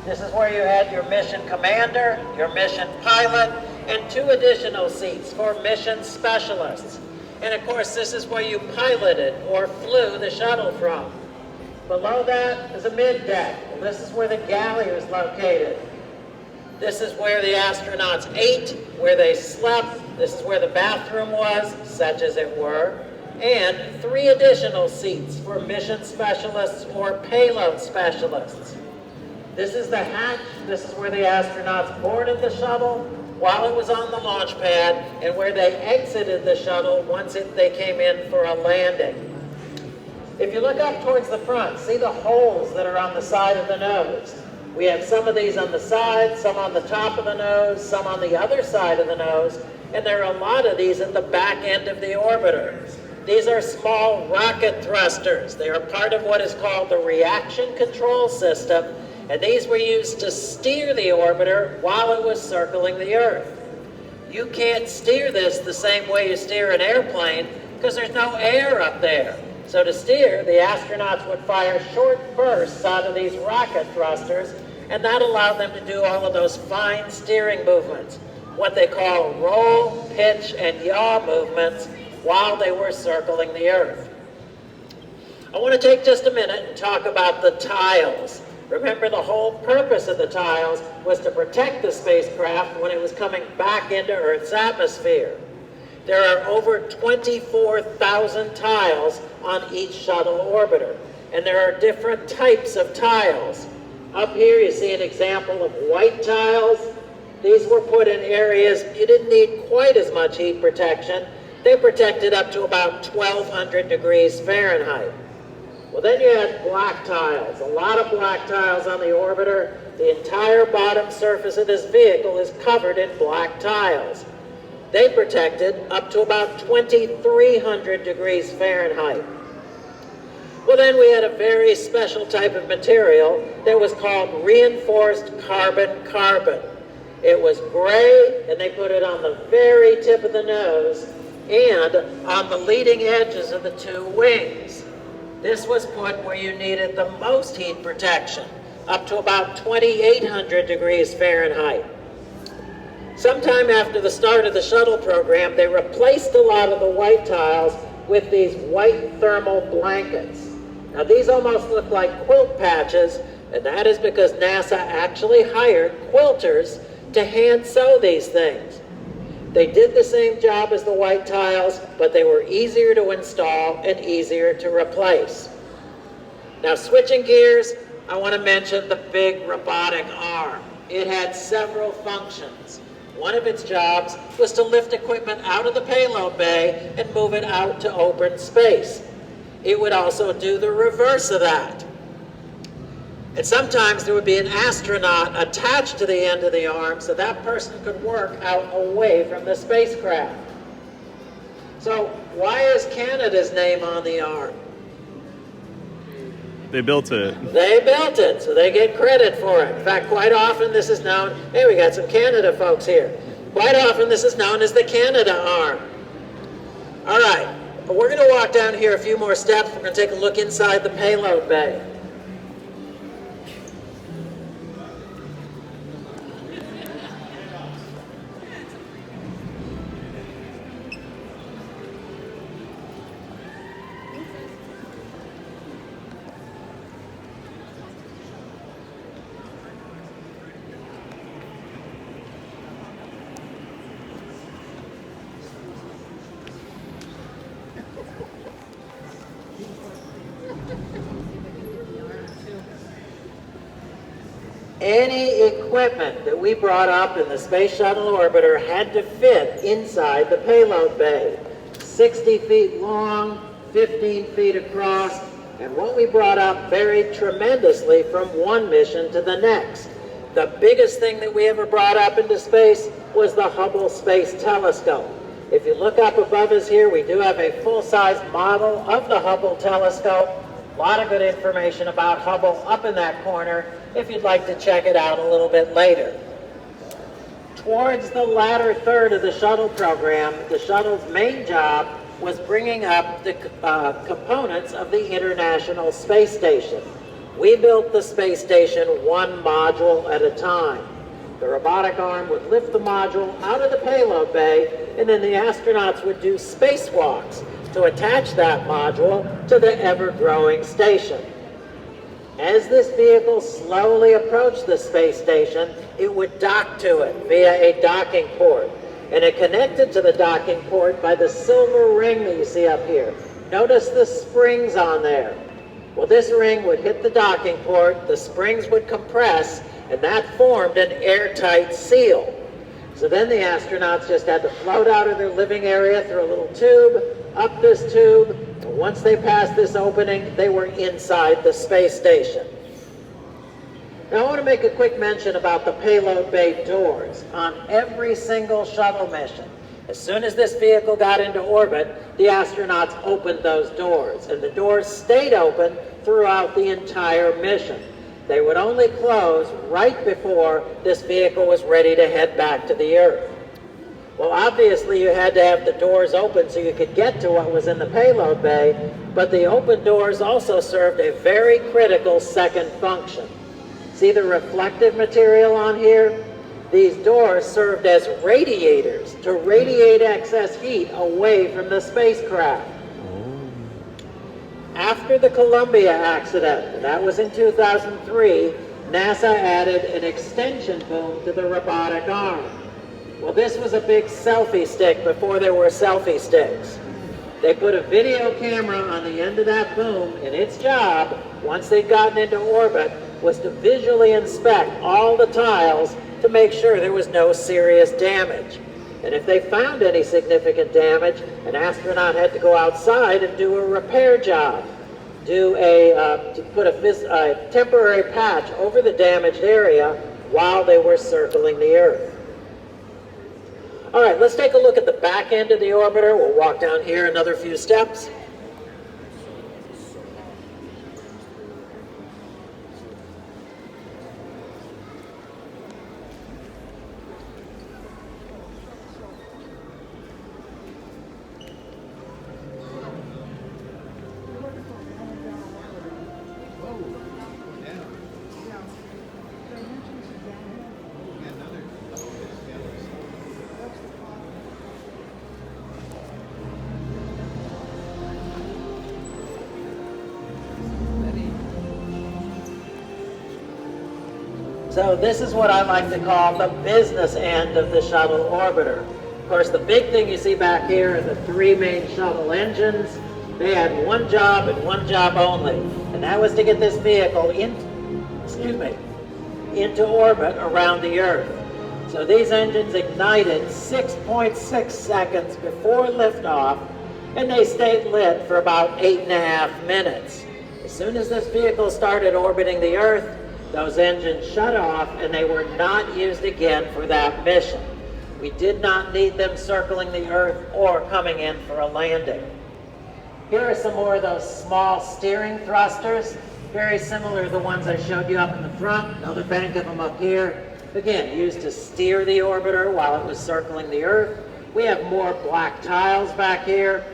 This is where you had your mission commander, your mission pilot, and 2 additional seats for mission specialists. And of course, this is where you piloted or flew the shuttle from. Below that is a mid-deck. This is where the galley was located. This is where the astronauts ate, where they slept. This is where the bathroom was, such as it were. And 3 additional seats for mission specialists or payload specialists. This is the hatch. This is where the astronauts boarded the shuttle while it was on the launch pad and where they exited the shuttle once they came in for a landing. If you look up towards the front, see the holes that are on the side of the nose. We have some of these on the side, some on the top of the nose, some on the other side of the nose, and there are a lot of these at the back end of the orbiter. These are small rocket thrusters. They are part of what is called the reaction control system, and these were used to steer the orbiter while it was circling the Earth. You can't steer this the same way you steer an airplane because there's no air up there. So to steer, the astronauts would fire short bursts out of these rocket thrusters, and that allowed them to do all of those fine steering movements, what they call roll, pitch, and yaw movements while they were circling the Earth. I want to take just a minute and talk about the tiles. Remember, the whole purpose of the tiles was to protect the spacecraft when it was coming back into Earth's atmosphere. There are over 24,000 tiles on each shuttle orbiter, and there are different types of tiles. Up here you see an example of white tiles. These were put in areas you didn't need quite as much heat protection. They protected up to about 1,200 degrees Fahrenheit. Well, then you had black tiles, a lot of black tiles on the orbiter. The entire bottom surface of this vehicle is covered in black tiles. They protected up to about 2,300 degrees Fahrenheit. Well, then we had a very special type of material that was called reinforced carbon-carbon. It was gray, and they put it on the very tip of the nose and on the leading edges of the 2 wings. This was put where you needed the most heat protection, up to about 2,800 degrees Fahrenheit. Sometime after the start of the shuttle program, they replaced a lot of the white tiles with these white thermal blankets. Now, these almost look like quilt patches, and that is because NASA actually hired quilters to hand sew these things. They did the same job as the white tiles, but they were easier to install and easier to replace. Now, switching gears, I want to mention the big robotic arm. It had several functions. One of its jobs was to lift equipment out of the payload bay and move it out to open space. It would also do the reverse of that. And sometimes there would be an astronaut attached to the end of the arm so that person could work out away from the spacecraft. So why is Canada's name on the arm? They built it. They built it, so they get credit for it. In fact, quite often this is known, hey, we got some Canada folks here. Quite often this is known as the Canada arm. All right, but we're going to walk down here a few more steps. We're going to take a look inside the payload bay. Any equipment that we brought up in the Space Shuttle Orbiter had to fit inside the payload bay. 60 feet long, 15 feet across, and what we brought up varied tremendously from one mission to the next. The biggest thing that we ever brought up into space was the Hubble Space Telescope. If you look up above us here, we do have a full-size model of the Hubble telescope. A lot of good information about Hubble up in that corner if you'd like to check it out a little bit later. Towards the latter third of the shuttle program, the shuttle's main job was bringing up the components of the International Space Station. We built the space station one module at a time. The robotic arm would lift the module out of the payload bay, and then the astronauts would do spacewalks to attach that module to the ever-growing station. As this vehicle slowly approached the space station, it would dock to it via a docking port. And it connected to the docking port by the silver ring that you see up here. Notice the springs on there. Well, this ring would hit the docking port, the springs would compress, and that formed an airtight seal. So then the astronauts just had to float out of their living area through a little tube, up this tube, and once they passed this opening, they were inside the space station. Now I want to make a quick mention about the payload bay doors. On every single shuttle mission, as soon as this vehicle got into orbit, the astronauts opened those doors, and the doors stayed open throughout the entire mission. They would only close right before this vehicle was ready to head back to the Earth. Well, obviously you had to have the doors open so you could get to what was in the payload bay, but the open doors also served a very critical second function. See the reflective material on here? These doors served as radiators to radiate excess heat away from the spacecraft. After the Columbia accident, and that was in 2003, NASA added an extension boom to the robotic arm. Well, this was a big selfie stick before there were selfie sticks. They put a video camera on the end of that boom, and its job, once they'd gotten into orbit, was to visually inspect all the tiles to make sure there was no serious damage. And if they found any significant damage, an astronaut had to go outside and do a repair job, to put a temporary patch over the damaged area while they were circling the Earth. All right, let's take a look at the back end of the orbiter. We'll walk down here another few steps. So this is what I like to call the business end of the shuttle orbiter. Of course, the big thing you see back here are the three main shuttle engines. They had one job and one job only, and that was to get this vehicle into orbit around the Earth. So these engines ignited 6.6 seconds before liftoff, and they stayed lit for about 8.5 minutes. As soon as this vehicle started orbiting the Earth, those engines shut off, and they were not used again for that mission. We did not need them circling the Earth or coming in for a landing. Here are some more of those small steering thrusters, very similar to the ones I showed you up in the front. Another bank of them up here. Again, used to steer the orbiter while it was circling the Earth. We have more black tiles back here.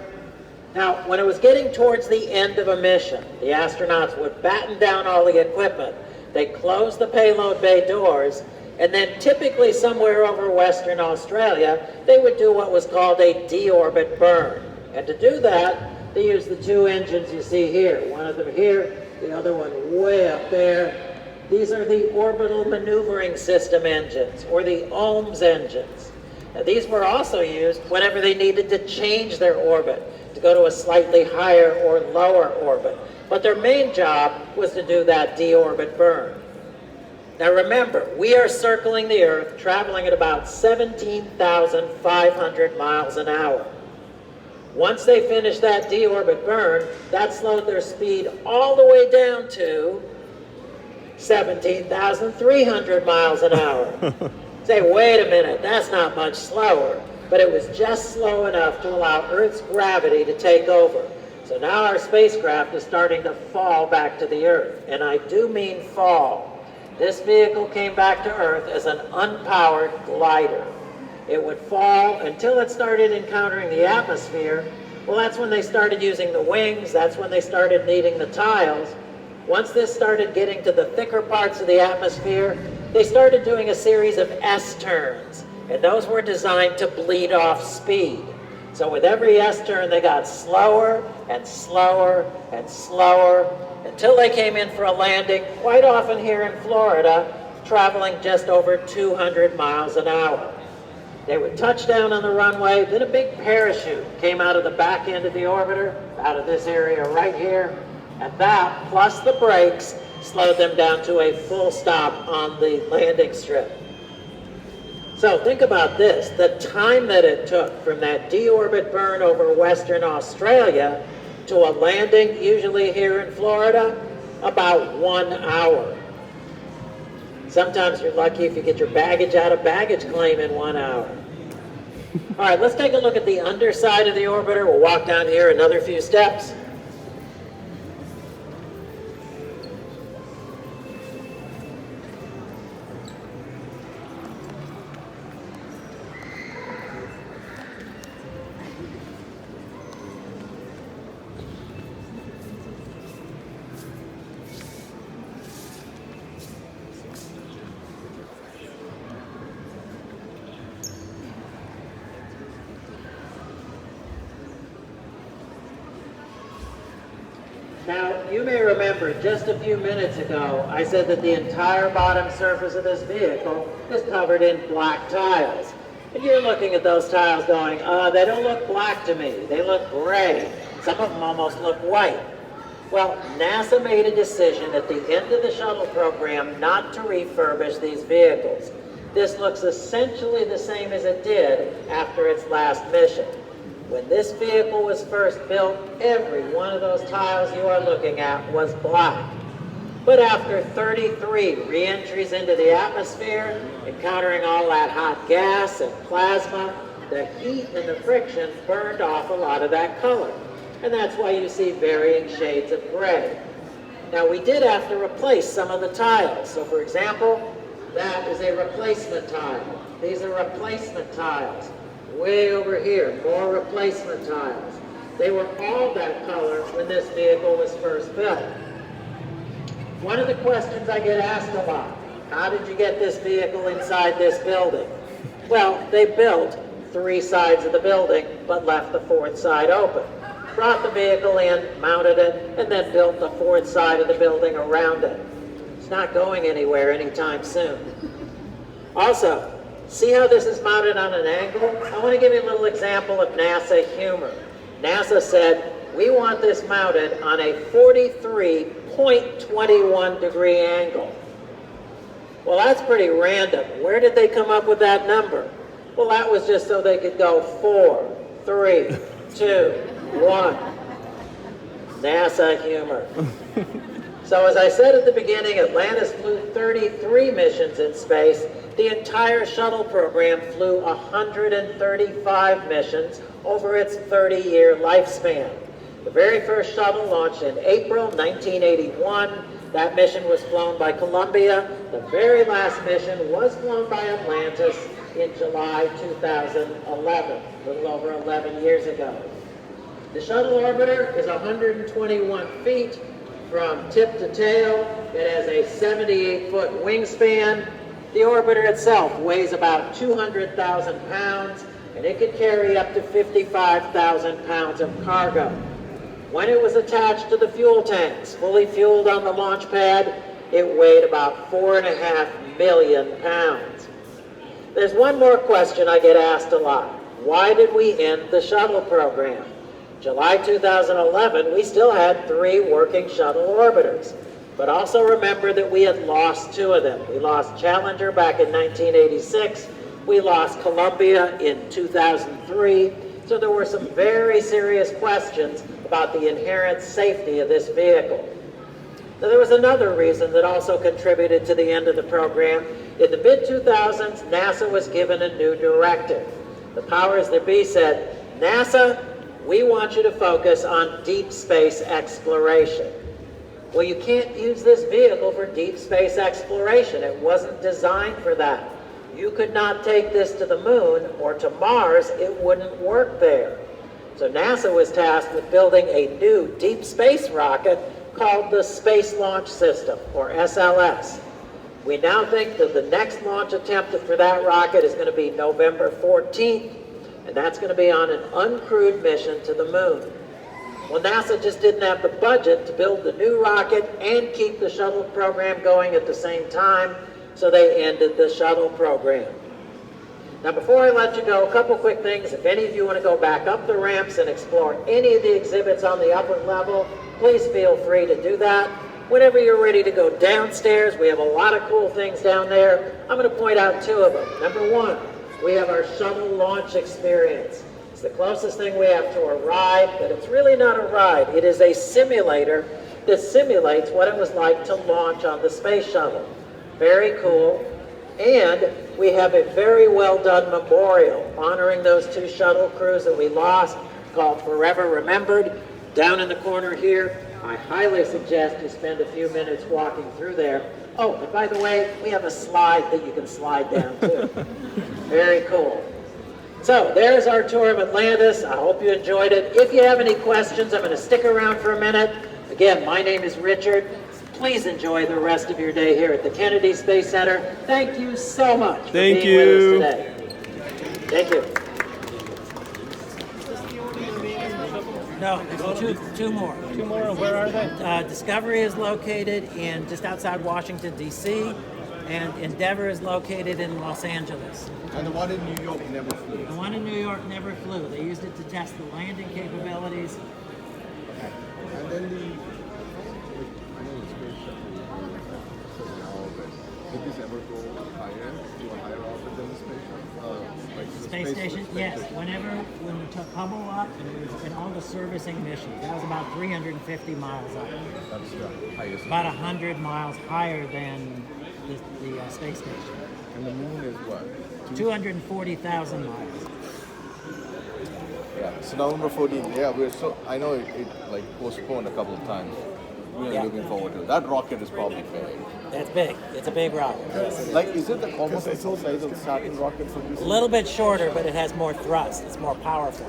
Now, when it was getting towards the end of a mission, the astronauts would batten down all the equipment. They'd close the payload bay doors, and then typically somewhere over Western Australia, they would do what was called a deorbit burn. And to do that, they used the two engines you see here. One of them here, the other one way up there. These are the orbital maneuvering system engines, or the OMS engines. Now, these were also used whenever they needed to change their orbit, to go to a slightly higher or lower orbit. But their main job was to do that deorbit burn. Now remember, we are circling the Earth, traveling at about 17,500 miles an hour. Once they finished that deorbit burn, that slowed their speed all the way down to 17,300 miles an hour. Say, wait a minute, that's not much slower. But it was just slow enough to allow Earth's gravity to take over. So now our spacecraft is starting to fall back to the Earth, and I do mean fall. This vehicle came back to Earth as an unpowered glider. It would fall until it started encountering the atmosphere. Well, that's when they started using the wings, that's when they started needing the tiles. Once this started getting to the thicker parts of the atmosphere, they started doing a series of S-turns, and those were designed to bleed off speed. So with every S-turn, they got slower and slower and slower until they came in for a landing, quite often here in Florida, traveling just over 200 miles an hour. They would touch down on the runway, then a big parachute came out of the back end of the orbiter, out of this area right here, and that, plus the brakes, slowed them down to a full stop on the landing strip. So think about this, the time that it took from that deorbit burn over Western Australia to a landing, usually here in Florida, about 1 hour. Sometimes you're lucky if you get your baggage out of baggage claim in 1 hour. All right, let's take a look at the underside of the orbiter. We'll walk down here another few steps. Now, you may remember just a few minutes ago, I said that the entire bottom surface of this vehicle is covered in black tiles. And you're looking at those tiles going, they don't look black to me. They look gray. Some of them almost look white. Well, NASA made a decision at the end of the shuttle program not to refurbish these vehicles. This looks essentially the same as it did after its last mission. When this vehicle was first built, every one of those tiles you are looking at was black. But after 33 re-entries into the atmosphere, encountering all that hot gas and plasma, the heat and the friction burned off a lot of that color. And that's why you see varying shades of gray. Now, we did have to replace some of the tiles. So for example, that is a replacement tile. These are replacement tiles. Way over here, more replacement tiles. They were all that color when this vehicle was first built. One of the questions I get asked a lot, how did you get this vehicle inside this building? Well, they built 3 sides of the building, but left the 4th side open. Brought the vehicle in, mounted it, and then built the 4th side of the building around it. It's not going anywhere anytime soon. Also, see how this is mounted on an angle? I want to give you a little example of NASA humor. NASA said, we want this mounted on a 43.21 degree angle. Well, that's pretty random. Where did they come up with that number? Well, that was just so they could go 4, 3, 2, 1. NASA humor. So as I said at the beginning, Atlantis flew 33 missions in space. The entire shuttle program flew 135 missions over its 30-year lifespan. The very first shuttle launched in April 1981. That mission was flown by Columbia. The very last mission was flown by Atlantis in July 2011, a little over 11 years ago. The shuttle orbiter is 121 feet from tip to tail. It has a 78-foot wingspan. The orbiter itself weighs about 200,000 pounds, and it could carry up to 55,000 pounds of cargo. When it was attached to the fuel tanks, fully fueled on the launch pad, it weighed about 4.5 million pounds. There's one more question I get asked a lot. Why did we end the shuttle program? July 2011, we still had 3 working shuttle orbiters. But also remember that we had lost 2 of them. We lost Challenger back in 1986. We lost Columbia in 2003. So there were some very serious questions about the inherent safety of this vehicle. Now, there was another reason that also contributed to the end of the program. In the mid-2000s, NASA was given a new directive. The powers that be said, NASA, we want you to focus on deep space exploration. Well, you can't use this vehicle for deep space exploration. It wasn't designed for that. You could not take this to the moon or to Mars. It wouldn't work there. So NASA was tasked with building a new deep space rocket called the Space Launch System, or SLS. We now think that the next launch attempt for that rocket is going to be November 14th, and that's going to be on an uncrewed mission to the moon. Well, NASA just didn't have the budget to build the new rocket and keep the shuttle program going at the same time, so they ended the shuttle program. Now, before I let you go, a couple quick things. If any of you want to go back up the ramps and explore any of the exhibits on the upper level, please feel free to do that. Whenever you're ready to go downstairs, we have a lot of cool things down there. I'm going to point out two of them. Number one, we have our shuttle launch experience. It's the closest thing we have to a ride, but it's really not a ride. It is a simulator that simulates what it was like to launch on the space shuttle. Very cool. And we have a very well done memorial honoring those two shuttle crews that we lost, called Forever Remembered, down in the corner here. I highly suggest you spend a few minutes walking through there. Oh, and by the way, we have a slide that you can slide down too. Very cool. So there's our tour of Atlantis. I hope you enjoyed it. If you have any questions, I'm going to stick around for a minute. Again, my name is Richard. Please enjoy the rest of your day here at the Kennedy Space Center. Thank you so much for being with us today. Thank you. No, two more. Two more, where are they? Discovery is located in just outside Washington, D.C., and Endeavour is located in Los Angeles. And the one in New York never flew. The one in New York never flew. They used it to test the landing capabilities. Okay. And then I know the space shuttle now, but did this ever go higher, to a higher orbit than the space shuttle? Like the Space station, yes. When we took Hubble up, and all the servicing missions, that was about 350 miles up. That's the highest. About 100 miles higher than the space station. And the moon is what? 240,000 miles. Yeah. So November 14th. Yeah, I know it like postponed a couple of times. Really looking forward to it. That rocket is probably big. That's big. It's a big rocket. Like, is it almost the size of the Saturn rocket from this? A little bit shorter, but it has more thrust. It's more powerful.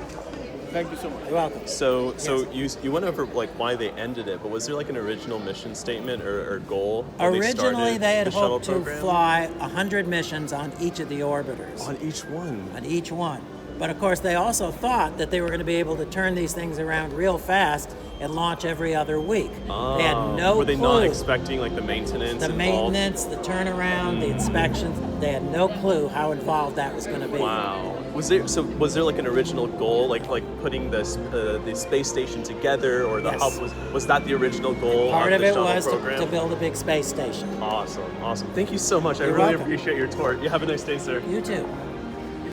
Thank you so much. You're welcome. So you went over like why they ended it, but was there like an original mission statement or goal? Originally, they had the shuttle hoped to program? fly 100 missions on each of the orbiters. On each one. On each one. But of course, they also thought that they were going to be able to turn these things around real fast and launch every other week. They had no Were they clue. not expecting like the maintenance The involved? maintenance, the turnaround, the inspections, they had no clue how involved that was going to be. Wow. Was there like an original goal, like putting the space station together, or the Yes. hub was that the original goal? Part of of the it shuttle was program? to build a big space station. Awesome. Thank you so much. I You're really welcome. appreciate your tour. You have a nice day, sir. You too.